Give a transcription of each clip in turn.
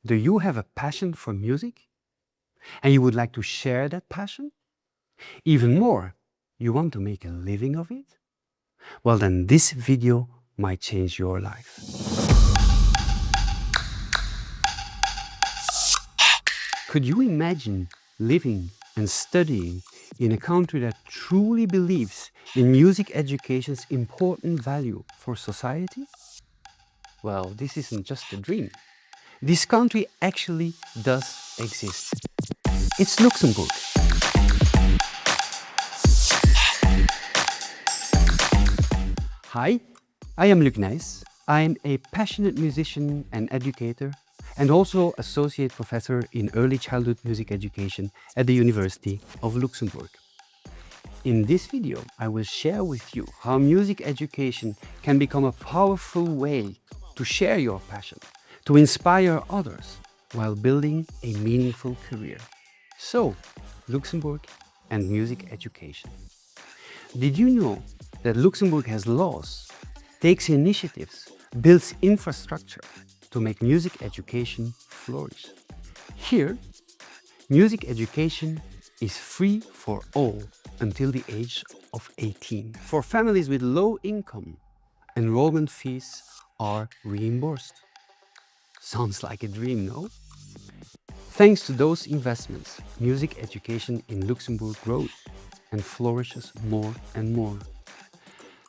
Do you have a passion for music? And you would like to share that passion? Even more, you want to make a living of it? Well, then this video might change your life. Could you imagine living and studying in a country that truly believes in music education's important value for society? Well, this isn't just a dream. This country actually does exist. It's Luxembourg. Hi, I am Luc Nijs. I am a passionate musician and educator, and also associate professor in early childhood music education at the University of Luxembourg. In this video, I will share with you how music education can become a powerful way to share your passion, to inspire others, while building a meaningful career. So, Luxembourg and music education. Did you know that Luxembourg has laws, takes initiatives, builds infrastructure to make music education flourish? Here, music education is free for all until the age of 18. For families with low income, enrollment fees are reimbursed. Sounds like a dream, no? Thanks to those investments, music education in Luxembourg grows and flourishes more and more.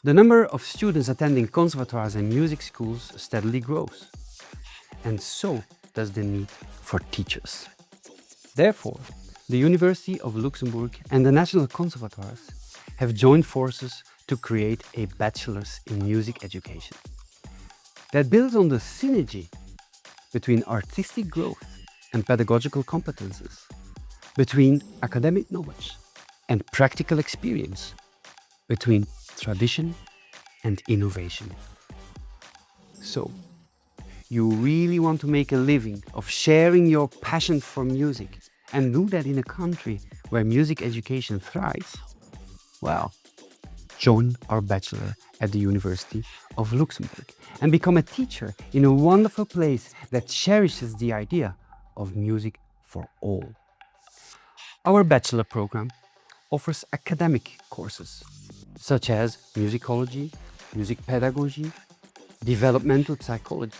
The number of students attending conservatoires and music schools steadily grows. And so does the need for teachers. Therefore, the University of Luxembourg and the national conservatoires have joined forces to create a bachelor's in music education that builds on the synergy between artistic growth and pedagogical competences, between academic knowledge and practical experience, between tradition and innovation. So, you really want to make a living of sharing your passion for music and do that in a country where music education thrives? Well, join our bachelor at the University of Luxembourg and become a teacher in a wonderful place that cherishes the idea of music for all. Our bachelor program offers academic courses such as musicology, music pedagogy, developmental psychology,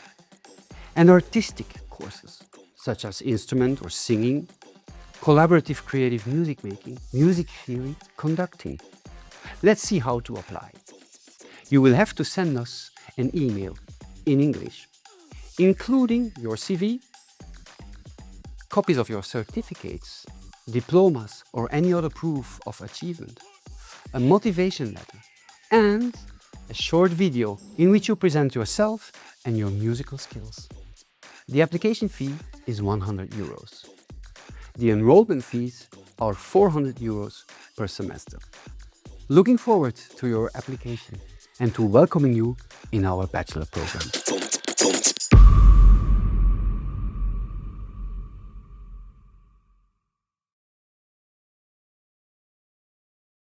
and artistic courses such as instrument or singing, collaborative creative music making, music theory, conducting. Let's see how to apply. You will have to send us an email in English, including your CV, copies of your certificates, diplomas, or any other proof of achievement, a motivation letter, and a short video in which you present yourself and your musical skills. The application fee is 100 euros. The enrollment fees are 400 euros per semester. Looking forward to your application and to welcoming you in our bachelor program.